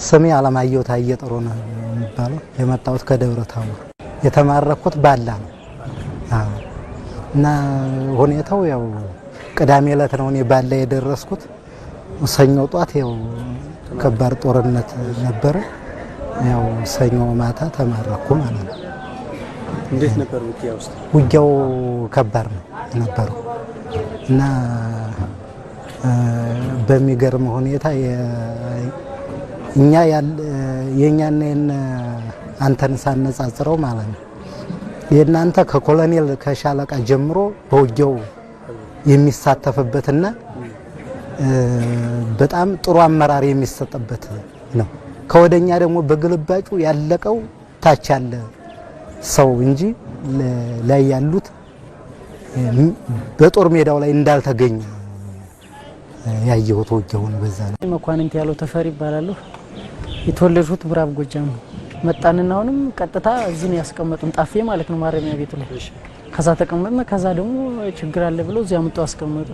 ስሜ አለማየሁ ታየ ጥሩ ነው የሚባለው። የመጣሁት ከደብረ ታቦር የተማረኩት ባላ ነው። አዎ እና ሁኔታው ያው ቅዳሜ ዕለት ነው እኔ ባላ የደረስኩት። ሰኞ ጧት ያው ከባድ ጦርነት ነበር። ያው ሰኞ ማታ ተማረኩ ማለት ነው። እንዴት ነበር ውጊያው? ውጊያው ከባድ ነው ነበር እና በሚገርም ሁኔታ እኛ የኛና አንተን ሳነጻጽረው ማለት ነው የናንተ ከኮሎኔል ከሻለቃ ጀምሮ በውጊያው የሚሳተፍበትና በጣም ጥሩ አመራር የሚሰጥበት ነው። ከወደኛ ደግሞ በግልባጩ ያለቀው ታች ያለ ሰው እንጂ ላይ ያሉት በጦር ሜዳው ላይ እንዳልተገኘ ያየሁት ውጊያውን በዛ ነው። መኳንንት ያለው ተፈሪ ይባላል። የተወለድኩት ምዕራብ ጎጃም ነው። መጣንና አሁንም ቀጥታ እዚህ ነው ያስቀመጡን፣ ጣፌ ማለት ነው ማረሚያ ቤቱ ላይ። ከዛ ተቀመጥና ከዛ ደግሞ ችግር አለ ብለው እዚያ አምጥተው አስቀመጡ።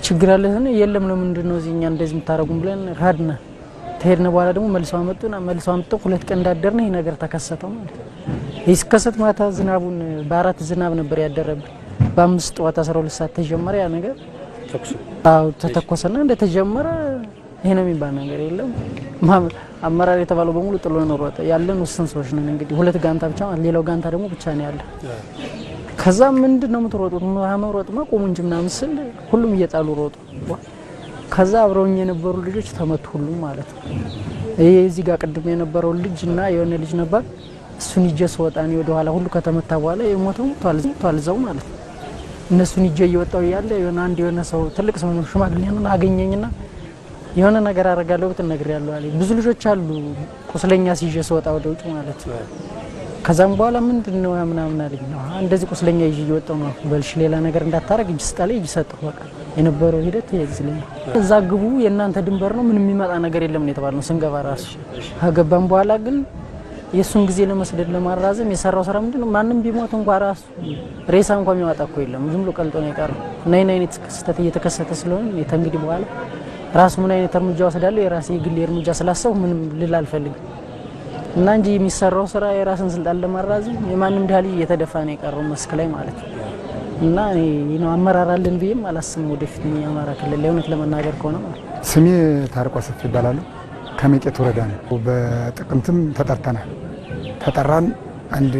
ችግር አለ የለም ለምንድን ነው እዚህኛ እንደዚህ የምታረጉም ብለን ራድና ተሄድነ። በኋላ ደግሞ መልሰው አመጡ። 2 ቀን እንዳደርነ ይሄ ነገር ተከሰተ ማለት ነው። ይህ ሲከሰት ማታ ዝናቡን በ4 ዝናብ ነበር ያደረብን። በ5 ጠዋት 12 ሰዓት ተጀመረ ያ ነገር ተተኮሰና እንደተጀመረ ይሄ ነው የሚባል ነገር የለም። አመራር የተባለው በሙሉ ጥሎ ነው ሮጠ። ያለን ውስን ሰዎች ነን እንግዲህ 2 ጋንታ ብቻ ማለት ሌላው ጋንታ ደግሞ ብቻ ነው ያለ። ከዛ ምንድነው የምትሮጡት? ማመሮጥማ ቆሙ እንጂ ምናምን ስል ሁሉም እየጣሉ ሮጡ። ከዛ አብረውኝ የነበሩ ልጆች ተመቱ ሁሉም ማለት ነው። ይሄ እዚህ ጋር ቅድም የነበረው ልጅና የሆነ ልጅ ነበር። እሱን ይጀ ሰወጣኒ ወደ ኋላ ሁሉ ከተመታ በኋላ የሞተው ቷልዘው ማለት ነው። እነሱን ይጀ እየወጣው ያለ የሆነ ሰው ትልቅ ሰው ነው ሽማግሌ ነው አገኘኝና የሆነ ነገር አረጋለሁ ብትነግሪያለሁ አለኝ። ብዙ ልጆች አሉ ቁስለኛ ሲጀ ሰወጣ ወደ ውጭ ማለት ነው። ከዛም በኋላ ምንድነው ምናምን አለኝ። እንደዚህ ቁስለኛ ይዤ እየወጣው ነው በልሽ ሌላ ነገር እንዳታረግ እጅ ስጣለኝ እጅ ሰጠሁ። በቃ የነበረው ሂደት ይዝልኝ። እዛ ግቡ የእናንተ ድንበር ነው ምንም የሚመጣ ነገር የለም ነው የተባልነው ስንገባ ራሱ። ከገባን በኋላ ግን የሱን ጊዜ ለመስደድ ለማራዘም የሰራው ስራ ምንድነው? ማንም ቢሞት እንኳን ራሱ ሬሳ እንኳን የሚያወጣ እኮ የለም። ዝም ብሎ ቀልጦ ነው የቀረው። ምን አይነት ክስተት እየተከሰተ ስለሆነ የተንግዲ በኋላ ራሱ ምን አይነት እርምጃ ወስዳለሁ የራሴ ግል እርምጃ ስላሰው ምንም ልል አልፈልግም እና እንጂ የሚሰራው ስራ የራስን ስልጣን ለማራዘም የማንም ዳሊ እየተደፋ ነው የቀረው መስክ ላይ ማለት ነው። እና እኔ አመራራለን ብዬም አላስብም ወደፊት ነው የአማራ ክልል ላይ እውነት ለመናገር ከሆነ ማለት ነው። ስሜ ታርቆ ሰፍ ይባላል። ከመቄት ወረዳ ነው። በጥቅምትም ተጠራን። 1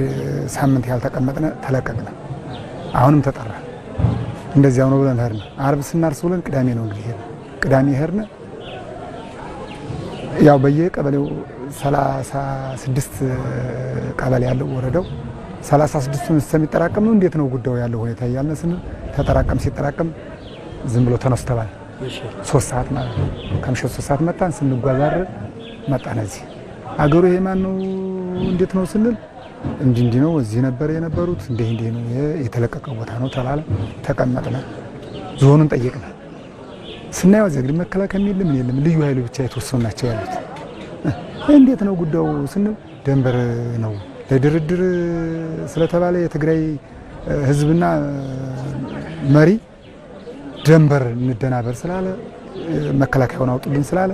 ሳምንት ያልተቀመጥነ ተለቀቅነ። አሁንም ተጠራ። እንደዚያው ነው ብለን ሄድን። አርብ ስናርስ ብለን ቅዳሜ ነው እንግዲህ ሄድን። ቅዳሜ ሄድን። ያው በየቀበሌው 36 ቀበሌ ያለው ወረዳው 36ቱን ስለሚጠራቀም ነው። እንዴት ነው ጉዳዩ ያለው ሁኔታ ያያልን ስንል ተጠራቀም ሲጠራቀም ዝም ብሎ ተነስተባል። 3 ሰዓት ማለት ነው። ከምሽቱ 3 ሰዓት መጣን። ስንጓዛር መጣን። እዚህ አገሩ ይሄ ማን ነው እንዴት ነው ስንል እንዲህ ነው እዚህ ነበር የነበሩት እንዲህ ነው የተለቀቀ ቦታ ነው ተባለ። ተቀመጥነ። ዞኑን ጠየቅነ። ስናየው እዚህ እንግዲህ መከላከያ የለም ልዩ ኃይሉ ብቻ የተወሰኑ ናቸው ያሉት። እንዴት ነው ጉዳዩ ስንል ደንበር ነው ለድርድር ስለተባለ የትግራይ ህዝብና መሪ ደንበር እንደናበር ስላለ መከላከያውን አውጡልን ስላለ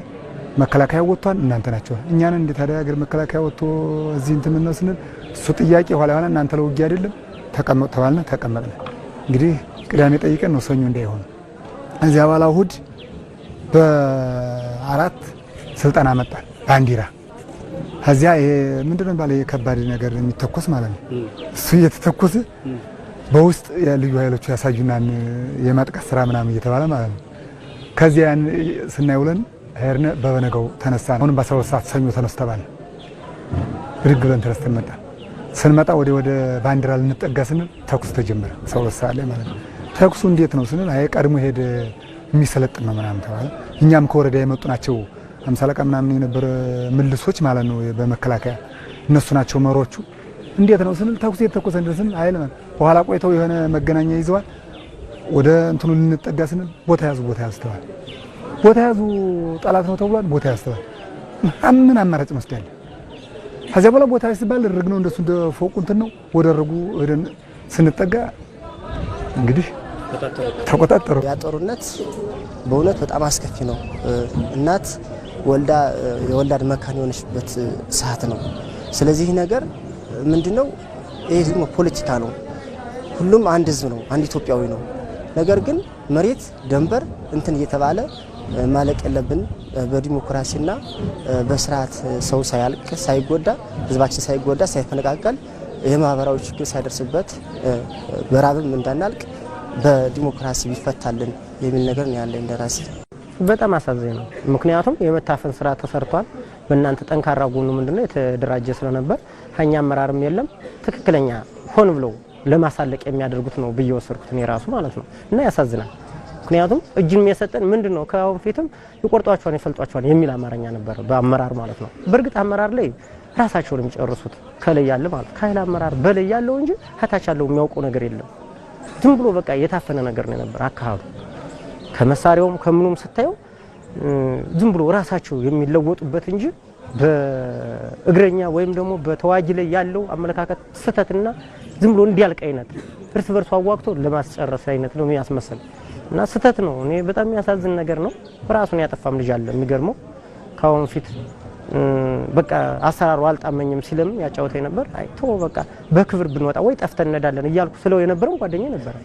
መከላከያ ወጥቷል። እናንተ ናቸው እኛን እንዴት ታዲያ ሀገር መከላከያ ወጥቶ እዚህ እንትን ነው ስንል እሱ ጥያቄ ኋላ እናንተ ለውጊያ አይደለም ተቀመጡ ተባልና ተቀመጥን። እንግዲህ ቅዳሜ ጠይቀን ነው ሰኞ እንዳይሆን እዚያ በኋላ እሑድ በ4 ስልጠና መጣን። ባንዲራ ከዚያ ይሄ ምንድነው ባለ የከባድ ነገር የሚተኮስ ማለት ነው። እሱ እየተተኮሰ በውስጥ የልዩ ኃይሎቹ ያሳዩናን የማጥቃት ስራ ምናምን እየተባለ ማለት ነው። ከዚያ ስናይውለን ሄርነ በበነጋው ተነሳን። አሁን በ12 ሰዓት ሰኞ ተነስተባል። ብድግ ብለን ተነስተን መጣን። ስንመጣ ወደ ባንዲራ ልንጠጋ ስንል ተኩስ ተጀመረ። 12 ሰዓት ላይ ማለት ነው። ተኩሱ እንዴት ነው ስንል አይ ቀድሞ ሄደ የሚሰለጥን ነው ምናምን ተባለ። እኛም ከወረዳ የመጡ ናቸው 50 አለቃ ምናምን የነበረ ምልሶች ማለት ነው በመከላከያ እነሱ ናቸው መሮቹ። እንዴት ነው ስንል ተኩስ የተተኮሰ እንደስን አይል ማለት በኋላ ቆይተው የሆነ መገናኛ ይዘዋል። ወደ እንትኑ ልንጠጋ ስንል ቦታ ያዙ ተባለ። ቦታ ያዙ ጠላት ነው ተብሏል። ቦታ ያዙ ተባለ። ምን አማራጭ መስደል ከዚያ በኋላ ቦታ ሲባል ርግ ነው እንደሱ እንደ ፎቁ እንትን ነው ወደረጉ ወደን ስንጠጋ እንግዲህ ተቆጣጠሩ። ያ ጦርነት በእውነት በጣም አስከፊ ነው። እናት ወልዳ የወላድ መካን የሆነችበት ሰዓት ነው። ስለዚህ ነገር ምንድነው ይሄ ዝም ፖለቲካ ነው። ሁሉም አንድ ህዝብ ነው፣ አንድ ኢትዮጵያዊ ነው። ነገር ግን መሬት ደንበር እንትን እየተባለ ማለቅ የለብን። በዲሞክራሲና በስርዓት ሰው ሳያልቅ ሳይጎዳ ህዝባችን ሳይጎዳ ሳይፈነቃቀል የማህበራዊ ችግር ሳይደርስበት በራብም እንዳናልቅ በዲሞክራሲ ቢፈታልን የሚል ነገር ነው ያለኝ እንደራሴ። በጣም አሳዛኝ ነው። ምክንያቱም የመታፈን ስራ ተሰርቷል። በእናንተ ጠንካራ ጎኑ ምንድነው የተደራጀ ስለነበር ሀኛ አመራርም የለም ትክክለኛ ሆን ብለው ለማሳለቅ የሚያደርጉት ነው ብዬ ወሰድኩት እኔ ራሱ ማለት ነው። እና ያሳዝናል። ምክንያቱም እጅን የሚያሰጠን ምንድነው ከአሁን ፊትም ይቆርጧቸዋል ይፈልጧቸዋል የሚል አማርኛ ነበር በአመራር ማለት ነው። በእርግጥ አመራር ላይ ራሳቸውን የሚጨርሱት ከላይ ያለ ማለት ከኃይል አመራር በላይ ያለው እንጂ ከታች ያለው የሚያውቀው ነገር የለም። ዝም ብሎ በቃ የታፈነ ነገር ነው ነበር አካባቢ ከመሳሪያውም ከምኑም ስታየው ዝም ብሎ ራሳቸው የሚለወጡበት እንጂ በእግረኛ ወይም ደግሞ በተዋጊ ላይ ያለው አመለካከት ስተትና ዝም ብሎ እንዲያልቅ አይነት እርስ በርሱ አዋቅቶ ለማስጨረስ አይነት ነው የሚያስመስል እና ስተት ነው። እኔ በጣም የሚያሳዝን ነገር ነው። ራሱን ያጠፋም ልጅ አለ የሚገርመው ካሁን ፊት በቃ አሰራሩ አልጣመኝም ሲለም ያጫውተኝ ነበር። አይቶ በቃ በክብር ብንወጣ ወይ ጠፍተን እንሄዳለን እያልኩ ስለው የነበረው ጓደኛዬ ነበር።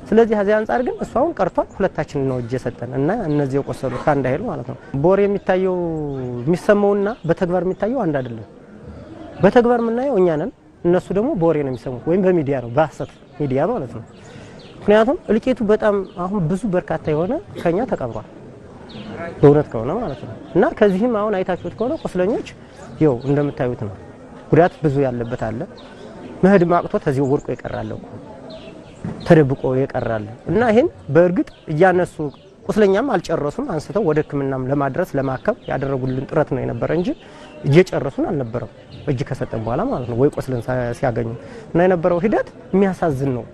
ስለዚህ ከዚህ አንፃር ግን እሱ አሁን ቀርቷል። ሁለታችን ነው እጅ የሰጠን እና እነዚህ የቆሰሉት ከአንድ አይል ማለት ነው። በወሬ የሚታየው የሚሰማውና በተግባር የሚታየው አንድ አይደለም። በተግባር የምናየው እኛ ነን፣ እነሱ ደግሞ በወሬ ነው የሚሰሙት ወይም በሚዲያ ነው በሐሰት ሚዲያ ማለት ነው። ምክንያቱም እልቂቱ በጣም አሁን ብዙ በርካታ የሆነ ከኛ ተቀብሯል በእውነት ከሆነ ማለት ነው። እና ከዚህም አሁን አይታችሁት ከሆነ ቆስለኞች ይኸው እንደምታዩት ነው። ጉዳት ብዙ ያለበት አለ። መሄድ ማቅቶ ተዚሁ ወርቆ ይቀራል ተደብቆ ይቀራል። እና ይሄን በእርግጥ እያነሱ ቁስለኛም አልጨረሱም አንስተው ወደ ሕክምናም ለማድረስ ለማከም ያደረጉልን ጥረት ነው የነበረ እንጂ እየጨረሱን አልነበረም። እጅ ከሰጠን በኋላ ማለት ነው ወይ ቆስለን ሲያገኙ እና የነበረው ሂደት የሚያሳዝን ነው።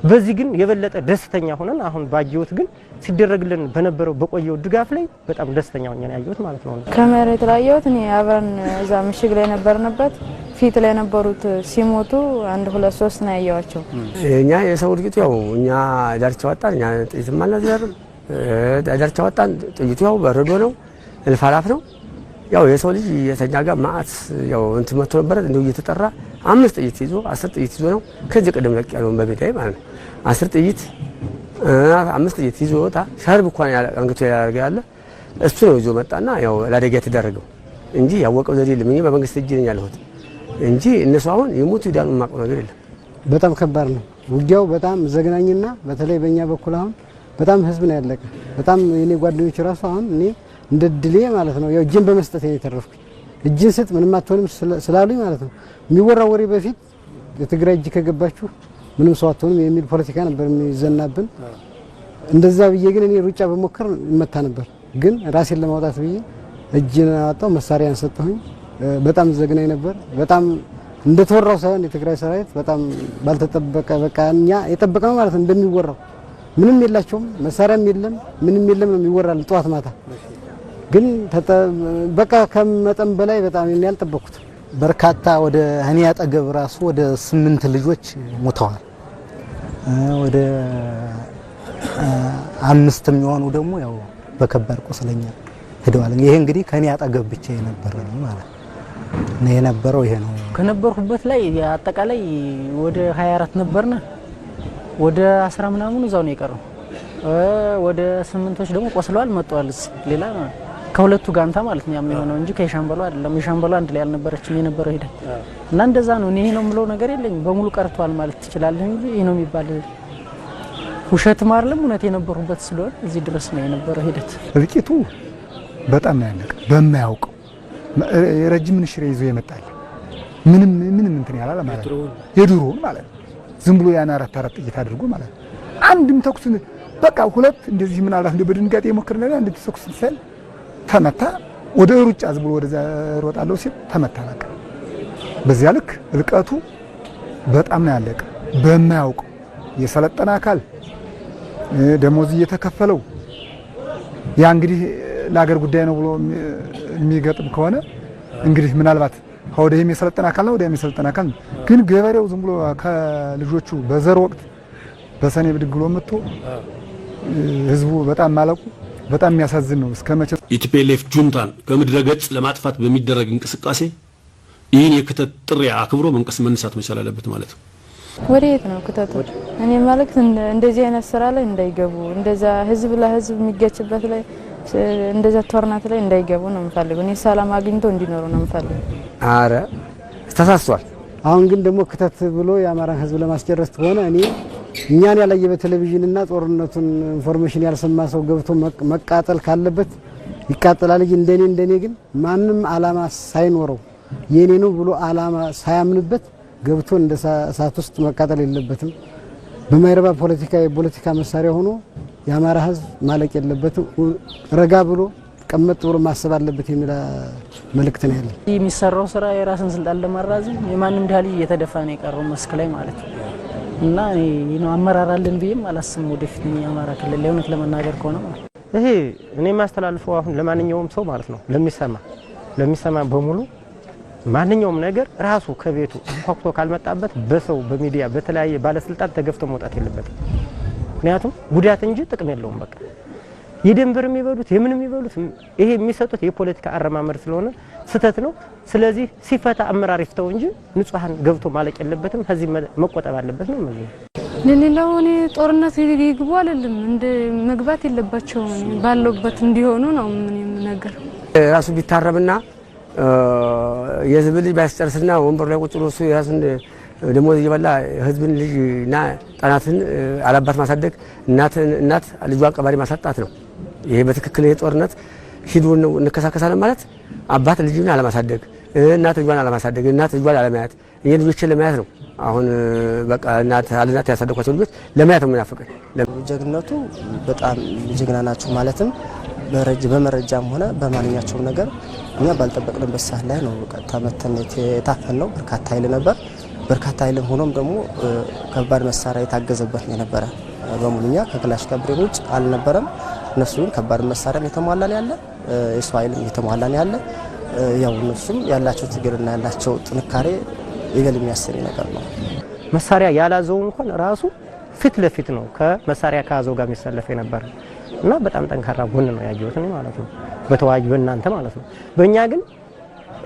በዚህ ግን የበለጠ ደስተኛ ሆነን አሁን ባየሁት ግን ሲደረግልን በነበረው በቆየው ድጋፍ ላይ በጣም ደስተኛ ሆኜ ነው ያየሁት ማለት ነው። ከመሬት ላይ ያየሁት እኔ አብረን እዛ ምሽግ ላይ ነበርንበት ፊት ላይ ነበሩት ሲሞቱ 1 2 3 ነው ያየዋቸው። እኛ የሰው ልጅ ያው እኛ ዳርቻ ወጣን። እኛ ጥይትም አልነበረም ዳርቻ ወጣን። ጥይቱ ያው በረዶ ነው እልፋላፍ ነው። ያው የሰው ልጅ የተኛ ጋር ማአት ያው እንትን መጥቶ ነበር እንደው እየተጠራ 5 ጥይት ይዞ 10 ጥይት ይዞ ነው ከዚህ ቀደም ለቅ ያለው በቤታዬ ማለት ነው 10 ጥይት 5 ጥይት ይዞ ወጣ። ሻርብ እንኳን አንገቱ ያደርጋ ያለ እሱ ነው ይዞ መጣና ያው ለአደጋ የተደረገው እንጂ ያወቀው ዘዴ የለም። እኔ በመንግስት እጅ ነኝ ያለሁት እንጂ እነሱ አሁን የሞቱ ይዳኑ ማቀው ነገር የለም። በጣም ከባድ ነው ውጊያው በጣም ዘግናኝና በተለይ በእኛ በኩል አሁን በጣም ህዝብ ነው ያለቀ። በጣም የኔ ጓደኞች ራሱ አሁን እኔ እንደ ድሌ ማለት ነው ያው እጅን በመስጠት ነው የተረፍኩኝ። እጅን ስጥ ምንም አትሆንም ስላሉኝ ማለት ነው የሚወራው ወሬ በፊት የትግራይ እጅ ከገባችሁ ምንም ሰው አትሆንም የሚል ፖለቲካ ነበር የሚዘናብን። እንደዛ ብዬ ግን እኔ ሩጫ በሞከር ይመታ ነበር። ግን ራሴን ለማውጣት ብዬ እጅን አወጣው መሳሪያን ሰጠሁኝ። በጣም ዘግናኝ ነበር። በጣም እንደተወራው ሳይሆን የትግራይ ሰራዊት በጣም ባልተጠበቀ በቃ እኛ የጠበቅነው ማለት ነው እንደሚወራው ምንም የላቸውም መሳሪያም የለም ምንም የለም ነው የሚወራል ጧት ማታ። ግን በቃ ከመጠን በላይ በጣም ያልጠበቁት በርካታ ወደ እኔ ያጠገብ ራሱ ወደ 8 ልጆች ሞተዋል። ወደ 5 የሚሆኑ ደግሞ ያው በከባድ ቁስለኛ ሄደዋል። ይሄ እንግዲህ ከኔ ያጠገብ ብቻ የነበረ ነው ማለት ነው የነበረው ይሄ ነው። ከነበርኩበት ላይ አጠቃላይ ወደ 24 ነበርና ወደ 10 ምናምን እዛው ነው የቀረው። ወደ 8ቶች ደግሞ ቆስለዋል መጥተዋል። ሌላ ከሁለቱ ጋንታ ማለት ነው የሚሆነው እንጂ ከሻምበሉ አይደለም። የሻምበሉ አንድ ላይ አልነበረችም የነበረው ሂደት እና እንደዛ ነው። እኔ ነው የምለው ነገር የለኝም። በሙሉ ቀርቷል ማለት ትችላለህ እንጂ ይሄ ነው የሚባል ውሸት ማርለም እውነት የነበሩበት ስለሆነ እዚህ ድረስ ነው የነበረው ሂደት። እልቂቱ በጣም ነው ያለቀ። በማያውቀው የረጅም ንሽሬ ይዞ ይመጣል። ምንም እንትን ያላለ ማለት ነው የድሮውን ማለት ነው። ዝም ብሎ ያን 4 ጥይት አድርጎ ማለት ነው። አንድም ተኩስ በቃ ሁለት እንደዚህ ምን አላህ እንደ በድንጋጤ የሞከረና አንድ ተኩስ ሲል ተመታ። ወደ ሩጫ ዝም ብሎ ወደዛ ሮጣለው ሲል ተመታ። በቃ በዚያ ልክ እልቀቱ በጣም ነው ያለቀ። በማያውቀው የሰለጠነ አካል ደሞዝ እየተከፈለው ያ እንግዲህ ለሀገር ጉዳይ ነው ብሎ የሚገጥም ከሆነ እንግዲህ ምናልባት ወደም የሰለጠነ አካል ነው ወደም የሰለጠነ አካል ግን ገበሬው ዝም ብሎ ከልጆቹ በዘር ወቅት በሰኔ ብድግ ብሎ መጥቶ ህዝቡ በጣም ማለቁ በጣም የሚያሳዝን ነው። እስከመቼ የቲፒኤልኤፍ ጁንታን ከምድረ ገጽ ለማጥፋት በሚደረግ እንቅስቃሴ ይህን የክተት ጥሪ አክብሮ መነሳት መቻል አለበት ማለት ነው። ወዴት ነው ክተቱ? እኔ ማለት እንደዚህ አይነት ስራ ላይ እንዳይገቡ እንደዛ ህዝብ ለህዝብ የሚገጭበት ላይ እንደዛ ጦርነት ላይ እንዳይገቡ ነው የምፈልገው። እኔ ሰላም አግኝቶ እንዲኖሩ ነው የምፈልገው። አረ ተሳስቷል። አሁን ግን ደግሞ ክተት ብሎ የአማራን ህዝብ ለማስጨረስ ሆነ እኔ እኛን ያላየ በቴሌቪዥንና ጦርነቱን ኢንፎርሜሽን ያልሰማ ሰው ገብቶ መቃጠል ካለበት ይቃጠላል። እንደኔ ግን ማንም አላማ ሳይኖረው የኔ ነው ብሎ አላማ ሳያምንበት ገብቶ እንደ እሳት ውስጥ መቃጠል የለበትም። በማይረባ የፖለቲካ መሳሪያ ሆኖ የአማራ ህዝብ ማለቅ የለበትም። ረጋ ብሎ ቀመጥ ብሎ ማሰብ አለበት የሚል መልእክት ነው ያለው። የሚሰራው ስራ የራስን ስልጣን ለማራዘም የማንም ዳሊ እየተደፋ ነው የቀረው መስክ ላይ ማለት ነው። እና እኔ አመራር አለን ብዬም አላስብም ወደፊት የአማራ ክልል ላይ እውነት ለመናገር ከሆነ ማለት ይሄ እኔ ማስተላልፈው አሁን ለማንኛውም ሰው ማለት ነው ለሚሰማ በሙሉ ማንኛውም ነገር ራሱ ከቤቱ አንኳኩቶ ካልመጣበት በሰው በሚዲያ በተለያየ ባለስልጣን ተገፍቶ መውጣት የለበትም። ምክንያቱም ጉዳት እንጂ ጥቅም የለውም። በቃ የደንበር የሚበሉት የምን የሚበሉት ይሄ የሚሰጡት የፖለቲካ አረማመድ ስለሆነ ስተት ነው። ስለዚህ ሲፈታ አመራር ይፍተው እንጂ ንጹሃን ገብቶ ማለቅ የለበትም። ከዚህ መቆጠብ አለበት ነው ማለት ነው። ለሌላው እኔ ጦርነት ይግቡ አይደለም እንደ መግባት የለባቸው ባለውበት እንዲሆኑ ነው ምን ነገር ራሱ ቢታረምና የህዝብ ልጅ ባያስጨርስና ወንበር ላይ ቁጭ ብሎ እሱ የራሱን ደሞዝ እየበላ ህዝብን ልጅና ጣናትን አላባት ማሳደግ እናት ልጇን ቀባሪ ማሳጣት ነው። ይሄ በትክክል የጦርነት ሂዱ እንከሳከሳለን ማለት አባት ልጅን አለማሳደግ፣ እናት ልጇን አለማሳደግ፣ እናት ልጇን አለማያት፣ ይሄ ልጆችን ለማያት ነው። አሁን በቃ እናት ያሳደጓቸው ልጆች ለማያት ነው የሚናፍቀኝ። ጀግነቱ በጣም ጀግና ናቸው ማለትም በመረጃም ሆነ በማንኛቸውም ነገር እኛ ባልጠበቅንበት ሰዓት ላይ ነው ቀጥታ መተን የታፈን ነው። በርካታ ኃይል ነበር። በርካታ ኃይልም ሆኖም ደግሞ ከባድ መሳሪያ የታገዘበት ነው የነበረ። በሙሉኛ ከክላሽ ከብሬን ውጭ አልነበረም። እነሱ ግን ከባድ መሳሪያም የተሟላን ያለ የሰው ኃይልም የተሟላን ያለ ያው እነሱም ያላቸው ትግልና ያላቸው ጥንካሬ ይገል የሚያሰኝ ነገር ነው። መሳሪያ ያላዘው እንኳን ራሱ ፊት ለፊት ነው ከመሳሪያ ከያዘው ጋር የሚሰለፍ የነበረ እና በጣም ጠንካራ ጎን ነው ያየሁት ማለት ነው። በተዋጅ በእናንተ ማለት ነው። በእኛ ግን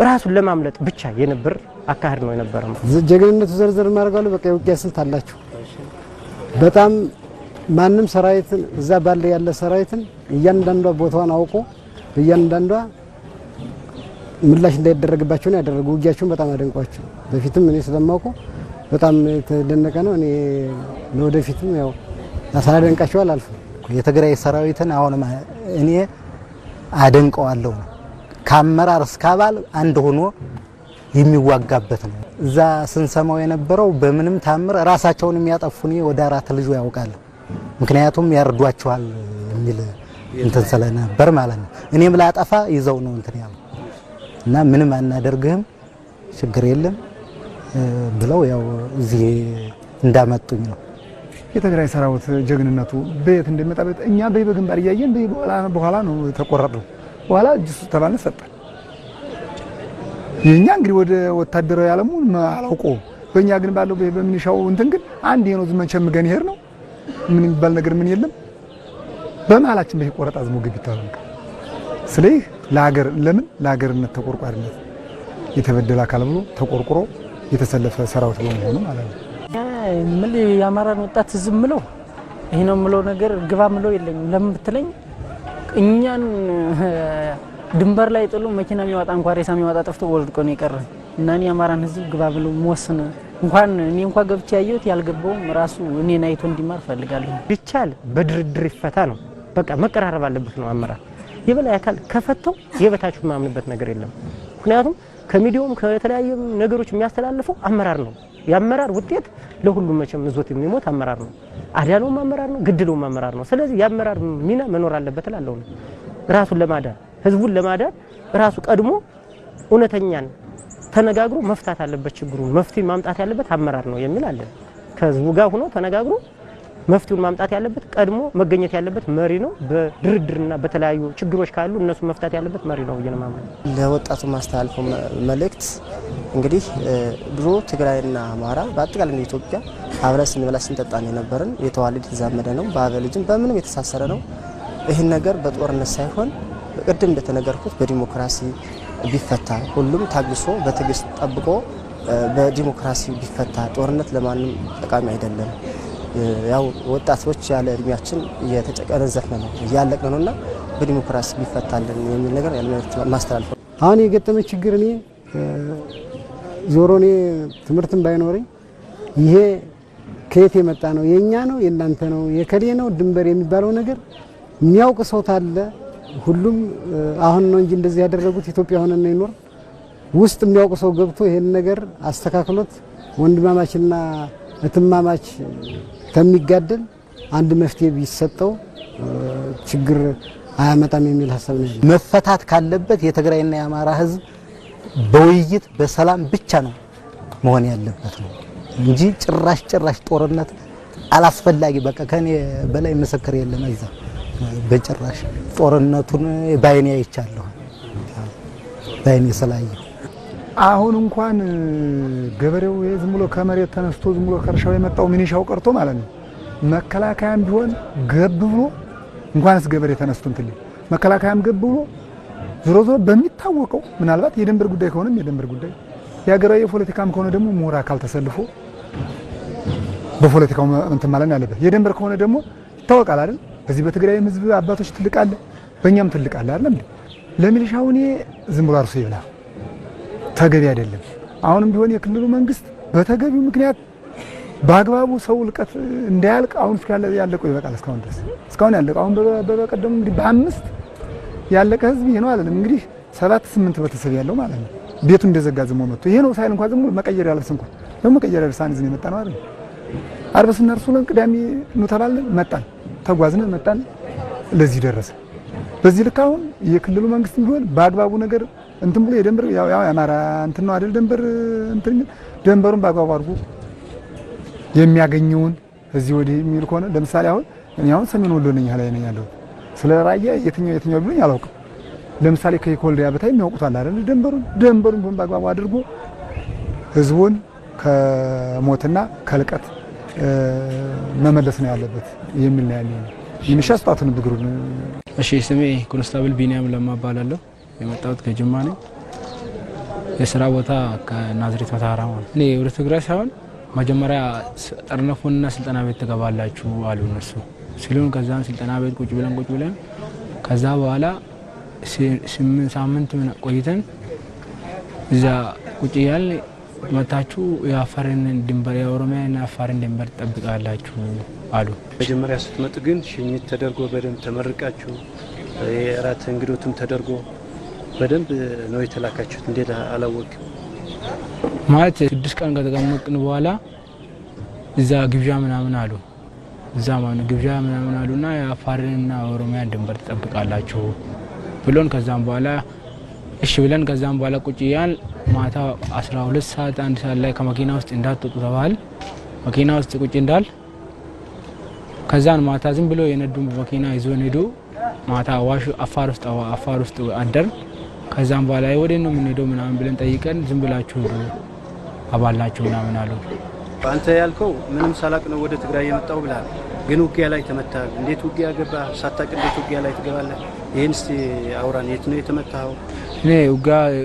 ራሱን ለማምለጥ ብቻ የነበር አካሄድ ነው የነበረው። ጀግንነቱ ዘርዘር ማርጋሉ በቃ የውጊያ ስልት አላችሁ። በጣም ማንም ሰራዊትን እዛ ባለ ያለ ሰራዊትን እያንዳንዷ ቦታዋን አውቆ በእያንዳንዷ ምላሽ እንዳይደረግባቸው ነው ያደረጉ። ውጊያቸውን በጣም አደንቋቸው። በፊትም እኔ ስለማውቀው በጣም የተደነቀ ነው። እኔ ለወደፊትም ያው ሳላደንቃቸው አላልፍም። የትግራይ ሰራዊትን አሁን እኔ አደንቀዋለሁ። ከአመራር እስከ አባል አንድ ሆኖ የሚዋጋበት ነው። እዛ ስንሰማው የነበረው በምንም ታምር ራሳቸውን የሚያጠፉኒ ወደ 4 ልጅ ያውቃል። ምክንያቱም ያርዷቸዋል የሚል እንትን ስለነበር ማለት ነው። እኔም ላጠፋ ይዘው ነው እንትን ያለው እና ምንም አናደርግህም ችግር የለም ብለው ያው እዚህ እንዳመጡኝ ነው። የትግራይ ሰራዊት ጀግንነቱ በየት እንደመጣበት እኛ በግንባር እያየን በኋላ ነው ተቆረጠው። በኋላ እጅሱ ተባለ ሰጠ። የኛ እንግዲህ ወደ ወታደራዊ ዓለሙን አላውቀው። በእኛ ግን ባለው በሚኒሻው እንትን ግን አንድ ነው ዝመቸም ገን ይሄር ነው ምን የሚባል ነገር ምን የለም። በመሃላችን በቆረጣ ዝሞ ግብ ይታወቅ። ስለዚህ ለሀገር ለምን ለሀገርነት ተቆርቋሪነት የተበደለ አካል ብሎ ተቆርቁሮ የተሰለፈ ሰራዊት በመሆኑ ማለት ነው። ምን የአማራን ወጣት ዝም ብለው ይሄ ነው ምለው ነገር ግባ ምለው የለኝም። ለምን ብትለኝ እኛን ድንበር ላይ ጥሉ መኪና የሚያወጣ እንኳን ሬሳ የሚያወጣ ጠፍቶ ወልቆ ነው የቀረ እና እኔ አማራን ህዝብ ግባ ብለው መወሰን እንኳን እኔ እንኳን ገብቼ ያየሁት ያልገባውም ራሱ እኔን አይቶ እንዲማር ፈልጋለሁ። ቢቻል በድርድር ይፈታ ነው በቃ መቀራረብ አለበት ነው አመራር የበላይ አካል ከፈተው የበታቹ ማምንበት ነገር የለም። ምክንያቱም ከሚዲያውም ከተለያዩ ነገሮች የሚያስተላልፈው አመራር ነው። የአመራር ውጤት ለሁሉም መቼም ዞት የሚሞት አመራር ነው። አዳነውም አመራር ነው፣ ግድለውም አመራር ነው። ስለዚህ የአመራር ሚና መኖር አለበት እላለሁ ነው። ራሱን ለማዳን ህዝቡን ለማዳን ራሱ ቀድሞ እውነተኛን ተነጋግሮ መፍታት አለበት። ችግሩን መፍትሄ ማምጣት ያለበት አመራር ነው የሚል አለ። ከህዝቡ ጋር ሆኖ ተነጋግሮ መፍትሄውን ማምጣት ያለበት ቀድሞ መገኘት ያለበት መሪ ነው። በድርድርና በተለያዩ ችግሮች ካሉ እነሱ መፍታት ያለበት መሪ ነው ይነማማ። ለወጣቱ ማስተላለፈው መልእክት እንግዲህ ድሮ ትግራይና አማራ በአጠቃላይ ኢትዮጵያ አብረን ስንበላ ስንጠጣ ነው የነበረን። የተዋለደ የተዛመደ ነው። በአበልጅም በምንም የተሳሰረ ነው። ይህን ነገር በጦርነት ሳይሆን ቅድም እንደተነገርኩት በዲሞክራሲ ቢፈታ ሁሉም ታግሶ በትግስት ጠብቆ በዲሞክራሲ ቢፈታ ጦርነት ለማንም ጠቃሚ አይደለም። ያው ወጣቶች ያለ እድሜያችን እየተጨቀነዘፍን ነው እያለቅን ነውና በዲሞክራሲ ቢፈታልን የሚል ነገር ማስተላለፍ። አሁን የገጠመ ችግር እኔ ዞሮ እኔ ትምህርትም ባይኖረኝ ይሄ ከየት የመጣ ነው የኛ ነው የእናንተ ነው የከሌ ነው ድንበር የሚባለው ነገር የሚያውቅ ሰው ታለ ሁሉም አሁን ነው እንጂ እንደዚህ ያደረጉት ኢትዮጵያ ሆነን ነው ይኖር ውስጥ የሚያውቅ ሰው ገብቶ ይሄን ነገር አስተካክሎት ወንድማማችና እትማማች ከሚጋደል አንድ መፍትሄ ቢሰጠው ችግር አያመጣም የሚል ሐሳብ ነው። መፈታት ካለበት የትግራይና የአማራ ህዝብ በውይይት በሰላም ብቻ ነው መሆን ያለበት ነው እንጂ ጭራሽ ጦርነት አላስፈላጊ በቃ ከኔ በላይ ምስክር የለም እዛ በጭራሽ ጦርነቱን ባይኔ አይቻለሁ ባይኔ ስላየሁ አሁን እንኳን ገበሬው ዝም ብሎ ከመሬት ተነስቶ ዝም ብሎ ከርሻው የመጣው ሚኒሻው ቀርቶ ማለት ነው መከላከያም ቢሆን ገብ ብሎ እንኳንስ ገበሬ ተነስቶ እንትን መከላከያም ገብ ብሎ ዞሮ በሚታወቀው ምናልባት የድንበር ጉዳይ ከሆነም የድንበር ጉዳይ የሀገራዊ ፖለቲካም ከሆነ ደግሞ ምሁር አካል ተሰልፎ በፖለቲካው እንትን ማለት ያለበት የድንበር ከሆነ ደግሞ ይታወቃል አይደል? በዚህ በትግራይ ህዝብ አባቶች ትልቅ አለ በእኛም ትልቅ አለ አይደል? ለሚሊሻው እኔ ዝም ብሎ አርሶ ይብላ ተገቢ አይደለም። አሁንም ቢሆን የክልሉ መንግስት በተገቢው ምክንያት በአግባቡ ሰው ልቀት እንዳያልቅ አሁን እስካለ ያለቀው ይበቃል። እስካሁን ያለቀው አሁን በቀደም እንግዲህ በ5 ያለቀ ህዝብ ይሄ ነው አይደለም እንግዲህ 7-8 ቤተሰብ ያለው ማለት ነው። ቤቱ እንደዘጋ ዝም መጥቶ ይሄ ነው ሳይል እንኳን ዝም መቀየር ያለብስ እንኳን ደግሞ መቀየር ያለብሳን እዚህ የመጣ ነው አይደል? አርበስና እርሱለን ቅዳሜ ነው ተባልን መጣን ተጓዝን መጣን ለዚህ ደረሰ። በዚህ ልክ አሁን የክልሉ መንግስት ቢሆን በአግባቡ ነገር እንትን ብሎ የደንበር ያው አማራ እንትን ነው አይደል? ደንበሩን በአግባቡ አድርጎ የሚያገኘውን እዚህ ወዲህ የሚል ከሆነ ለምሳሌ አሁን ሰሜን ወሎ ነኝ ላይ ነኝ ያለው ስለ ራያ የትኛው ቢሉኝ አላውቅም። ለምሳሌ ከኮልዲያ በታይ የሚያውቁታል አይደል? ደንበሩን ቢሆን በአግባቡ አድርጎ ህዝቡን ከሞትና ከልቀት መመለስ ነው ያለበት የሚል ነው ያለው። የሚሻስጣቱን ብግሩን እሺ ስሜ ኮንስታብል ቢኒያም ለማ እባላለሁ። የመጣሁት ከጅማ ነኝ። የስራ ቦታ ከናዝሬት መተሃራ ማለት እኔ ወደ ትግራይ ሳይሆን መጀመሪያ ጠርነፉንና ስልጠና ቤት ተገባላችሁ አሉ እነሱ ሲሉን ከዛም ስልጠና ቤት ቁጭ ብለን ከዛ በኋላ 8 ሳምንት ቆይተን እዛ ቁጭ ያል መታችሁ የአፋርን ድንበር የኦሮሚያና አፋርን ድንበር ተጠብቃላችሁ አሉ። መጀመሪያ ስትመጡ ግን ሽኝት ተደርጎ በደንብ ተመርቃችሁ የራት እንግዶትም ተደርጎ በደንብ ነው የተላካችሁት። እንዴት አላወቅም ማለት 6 ቀን ከተቀመጥን በኋላ እዛ ግብዣ ምናምን አሉ። እዛ ማለት ግብዣ ምናምን አሉና የአፋርንና ኦሮሚያን ድንበር ተጠብቃላችሁ ብሎን ከዛም በኋላ እሺ ብለን ከዛም በኋላ ቁጭ ያን ማታ 12 ሰዓት 1 ሰዓት ላይ ከመኪና ውስጥ እንዳትወጡ ተባል። መኪና ውስጥ ቁጭ እንዳል ከዛን ማታ ዝም ብሎ የነዱን መኪና ይዞን ሄዱ። ማታ ዋሽ አፋር ውስጥ አደር። ከዛም በኋላ ወዴት ነው የምንሄደው ምናምን ብለን ጠይቀን ዝም ብላችሁ አባላችሁ ምናምን አሉ። አንተ ያልከው ምንም ሳላቅ ነው ወደ ትግራይ የመጣው ብለሃል። ግን ውጊያ ላይ ተመታህ። እንዴት ውጊያ ገባ? ሳታውቅ እንዴት ውጊያ ላይ ትገባለህ? ይሄን እስቲ አውራን። የት ነው የተመታኸው? እኔ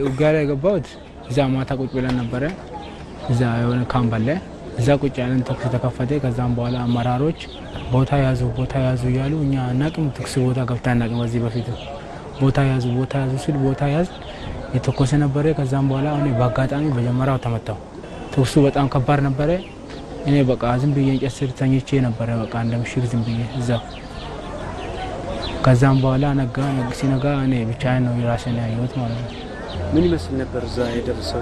ውጊያ ላይ ገባሁት እዛ ማታ ቁጭ ብለን ነበረ። እዛ የሆነ ካምፕ አለ። እዛ ቁጭ ያለን ተኩስ ተከፈተ። ከዛም በኋላ አመራሮች ቦታ ያዙ እያሉ እኛ አናውቅም። ተኩስ ቦታ ገብታ አናውቅም። በዚህ በፊት ቦታ ያዙ ሲል ቦታ ያዝ የተኮሰ ነበረ። ከዛም በኋላ እኔ በአጋጣሚ በጀመራው ተመታው። ተኩሱ በጣም ከባድ ነበረ። እኔ በቃ ዝም ብዬ እንጨት ስር ተኝቼ ነበረ በቃ እንደምሽግ ዝም ብዬ እዛ። ከዛም በኋላ ሲነጋ እኔ ብቻዬን ነው የራሴን ያየሁት ማለት ነው። ምን ይመስል ነበር እዛ የደረሰው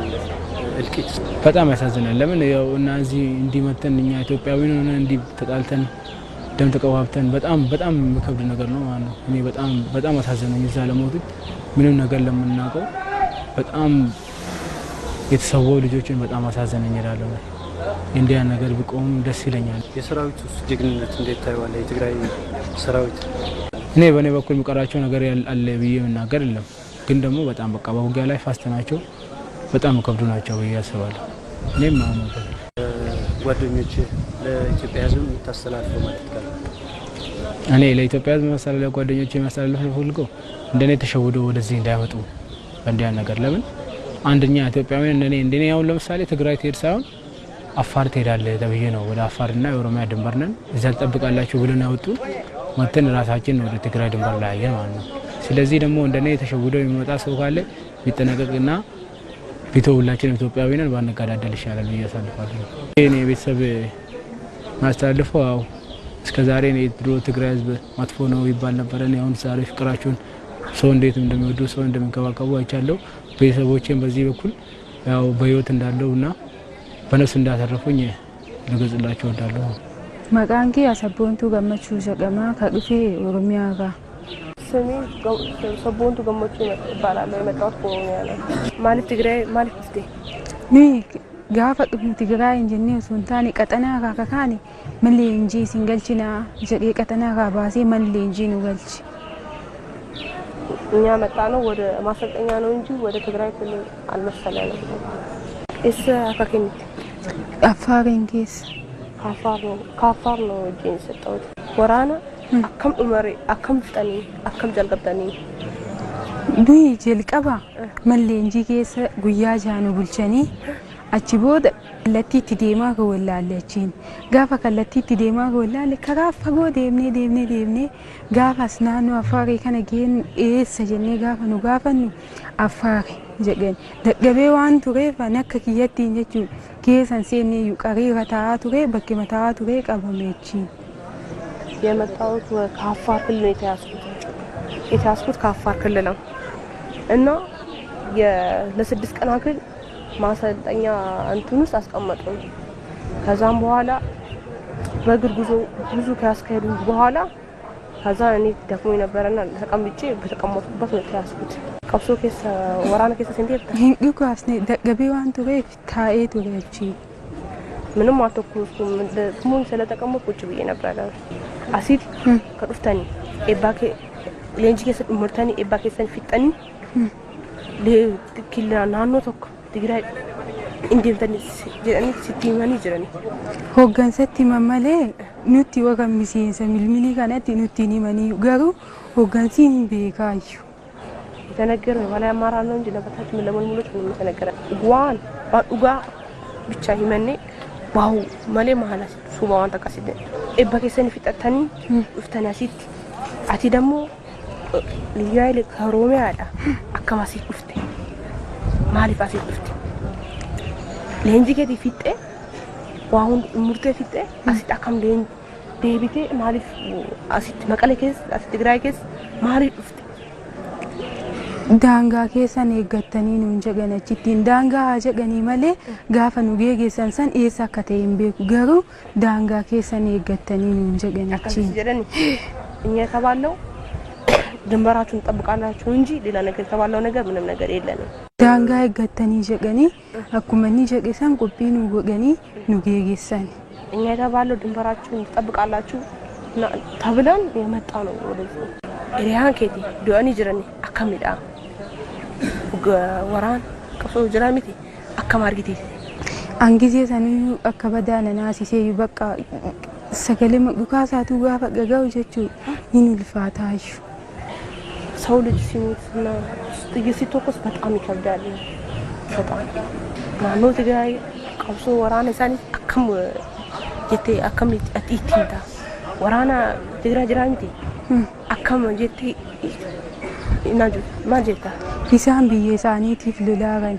እልቂት? በጣም ያሳዝናል። ለምን ያው እና እዚህ እንዲመተን እኛ ኢትዮጵያዊ ነን እንዲ ተጣልተን ደም ተቀባብተን በጣም የሚከብድ ነገር ነው ማለት ነው። እኔ በጣም አሳዘነኝ እዛ ለሞቱት ምንም ነገር ለምናውቀው በጣም የተሰወው ልጆችን በጣም አሳዘነኝ ይላል። እንዲያ ነገር ቢቆም ደስ ይለኛል። የሰራዊቱ ጀግንነት እንዴት ታየዋለህ? የትግራይ ሰራዊት እኔ በኔ በኩል የሚቀራቸው ነገር አለ ብዬ መናገር የለም። ግን ደግሞ በጣም በቃ በውጊያ ላይ ፋስት ናቸው። በጣም ከብዱ ናቸው ብዬ አስባለሁ። እኔም ጓደኞች ለኢትዮጵያ ሕዝብ የምታስተላልፈው ማለት ካለ? እኔ ለኢትዮጵያ መሰለ ጓደኞቼ ማስተላለፍ ፈልገው እንደኔ ተሸውደው ወደዚህ እንዳይመጡ በእንዲያ ነገር ለምን አንደኛ ኢትዮጵያውያን እንደኔ ያው ለምሳሌ ትግራይ ትሄድ ሳይሆን አፋር ትሄዳለህ ተብዬ ነው ወደ አፋርና የኦሮሚያ ድንበር ነን እዛ ተጠብቃላችሁ ብለን ያወጡን ወጥተን ራሳችን ወደ ትግራይ ድንበር ላይ ያየን ማለት ነው። ስለዚህ ደግሞ እንደኔ ተሸውደው የሚመጣ ሰው ካለ ቢጠነቀቅና ቢተውላችን ኢትዮጵያውያን ባንጋዳደል ይሻላል ብዬ አሳልፋለሁ። እኔ ቤተሰብ ማስተላለፈው አው እስከዛሬ ነው ድሮ ትግራይ ህዝብ መጥፎ ነው ይባል ነበር። እኔ አሁን ዛሬ ፍቅራቸውን ሰው እንዴት እንደሚወዱ ሰው እንደሚንከባከቡ አይቻለሁ። ቤተሰቦቼም በዚህ በኩል ያው በህይወት እንዳለውና በነፍስ እንዳተረፉኝ ልገልጽላቸው እወዳለሁ። መቃንኪ አሰቦንቱ ገመቹ ሸቀማ ከዱፌ ኦሮሚያ ጋር ስሜ ሰቦንቱ ገመቹ ይባላል። የመጣሁት ከኦሮሚያ ነው። ማለት ትግራይ ማለት እስቲ ጋፋ ትግራይ እንጂኒ ሱንታኒ ቀጠና ካካካኒ መሌ እንጂ ሲንገልችና ጀቄ ቀጠና ካባሴ መሌ እንጂ ነው ገልች እኛ መጣ ነው ወደ ማሰልጠኛ ነው እንጂ ወደ ትግራይ ክልል አልመሰለንም። እስ አካከኝ አፋሪንኬስ ካፋር ነው እጄን ሰጠሁት። ወራና አከም ኡመሪ አከም ፍጠኒ አከም ጀልቀብጠኒ ዱይ ጀልቀባ መሌ እንጂ ኬሰ ጉያ ጃኑ ቡልቸኒ achi booda kallattiitti deemaa ka wallaalleechiin gaafa kallattiitti deemaa ka wallaalle karaa fagoo deemnee gaafas naannoo Afaarii kana geenu eessa jennee gaafa nu gaafannu Afaarii jedhan dadhabee waan tureef akka kiyyattiin jechuun keessan seennee qariira taa'aa ture bakki mataa ture qabameechiin. የመጣሁት ከአፋር ክልል ነው የተያዝኩት ከአፋር ክልል ነው እና ለስድስት ቀን አክል ማሰልጠኛ እንትን ውስጥ አስቀመጡን። ከዛም በኋላ በእግር ጉዞ ብዙ ካስከሄዱ በኋላ ከዛ እኔ ደክሞኝ ነበርና ተቀምጬ በተቀመጥኩበት ነው የተያዝኩት። ቀብሶ ከሰ ወራና ከሰ እንዴት ይንቁካስኔ ደገቤ ዋን ቱሬ ታኤ ቱሬቺ ምንም አልተኩስኩም። ደክሞኝ ስለተቀመጥኩ ቁጭ ብዬ ነበር። አሲድ ከዱፍተኒ ኤባኬ ሌንጂ ከሰ ምርተኒ ኤባኬ ሰን ፊጠኒ ለኪላ ናኖ ተኩ ትግራይ እንዴምተን ጀራኒ ሲቲማኒ ጀራኒ hooggansatti mammalee nuti waqan miseensa milmilii kanatti nuti nimani garuu hooggansi hin beekaayu የተነገረው በላይ አማራ ነው እንጂ ለበታች ምን ለሞልሞሎች ምን ተነገረ ዋን ባዱጋ ብቻ ይመኔ ባው ማለ ማላስ ሱባዋን ተቀሲደ ኤባከሰን ፍጠተኒ ፍተናሲት አቲ ደሞ ልያይለ ከሮሚያ አዳ አከማሲ ፍተ ማሊፍ አሲት ፍተ ለንጂ ከዲ ፍተ ዋሁን ሙርቴ ፍተ አሲት አከም ለኝ ዴቢቴ ማሊፍ አሲት መቀለ ከስ አሲት ትግራይ ከስ ማሊፍ ፍተ daangaa keessan eeggatanii nuun jedhanichittiin daangaa haa jedhanii malee gaafa nu geessan san eessa akka ta'e hin beeku garuu daangaa keessan eeggatanii nuun jedhanichi እኛ የተባለው ድንበራችሁን ጠብቃላችሁ እንጂ ሌላ ነገር የተባለው ነገር ምንም ነገር የለንም። daangaa eeggatanii jedhanii akkuma ni jedhan qophii nu godhanii nu geessan እኛ የተባለው ድንበራችሁን ጠብቃላችሁ ተብለን የመጣ ነው ወደዚህ ኤሪያን ኬቲ ዶኒ ጅረኒ አከሚዳ ወራን ከሶ ጅራሚቲ አከማርጊቲ አንጊዜ ሰኒዩ አከበዳና ናሲሴ በቃ ሰገለም ዱካሳቱ ጋፋ ገጋው ጀቹ ይንልፋታሽ ሰው ልጅ ሲሞትና ሲተኮስ በጣም ይከብዳል። በጣም ናኖ ትግራይ ቀብሶ ወራን ሳኒ አከም የቴ አከም አቲቲንታ ወራና ትግራይ ጅራሚቲ አከም ጀቲ ኢናጁ ማጀታ isaan biyya isaaniitiif lolaagan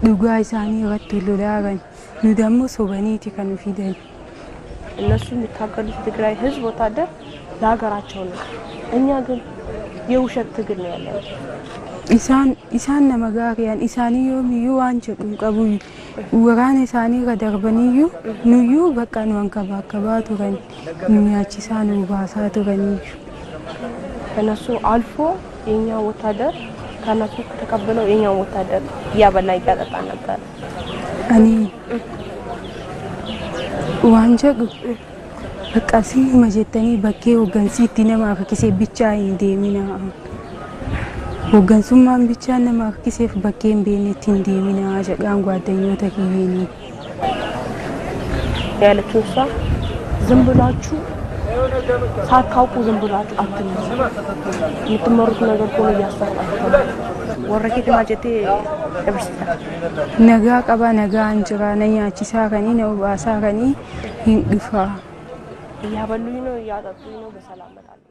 dhugaa isaanii irratti lolaagan nu ደግሞ ሶበኒቲ ከኑ ፊደል እነሱ የሚታገሉት ትግራይ ህዝብ ወታደር ለሀገራቸው ነው። እኛ ግን የውሸት ትግል ነው ያለው። ኢሳን ነመጋሪያን ኢሳኒ ዮሚዩ አንቸ ቀቡ ወራን ኢሳኒ ከደርበኒዩ ኑዩ በቃ ነው አንከባከባ ቱረን ኑያቺሳን ባሳ ቱረኒዩ እነሱ አልፎ የኛ ወታደር ከነሱ ተቀበለው የኛ ወታደር ያበላ ያጠጣ ነበር። እኔ ዋንጀግ በቃ ሲኒ መጀተኒ በኬ ወገንሲ ዲነማ ከኪሴ ብቻ እንደሚና ወገንሱማን ብቻ ነማ ከኪሴ በኬን ቤኔት እንደሚና ጀጋን ጓደኞታ ከይኒ ያለችው እሷ ዝም ብላችሁ ሳታውቁ ዝም ብላችሁ አትመሩ። የምትመሩት ነገር ከሆነ እያሰራችሁ ወረኬት ማጀቴ እብስታ ነጋ ቀባ ነጋ አንጅራ ነኛቺሳ ከኒ ነው ባሳ ከኒ ይንድፋ እያበሉኝ ነው እያጠጡኝ ነው በሰላም መጣለሁ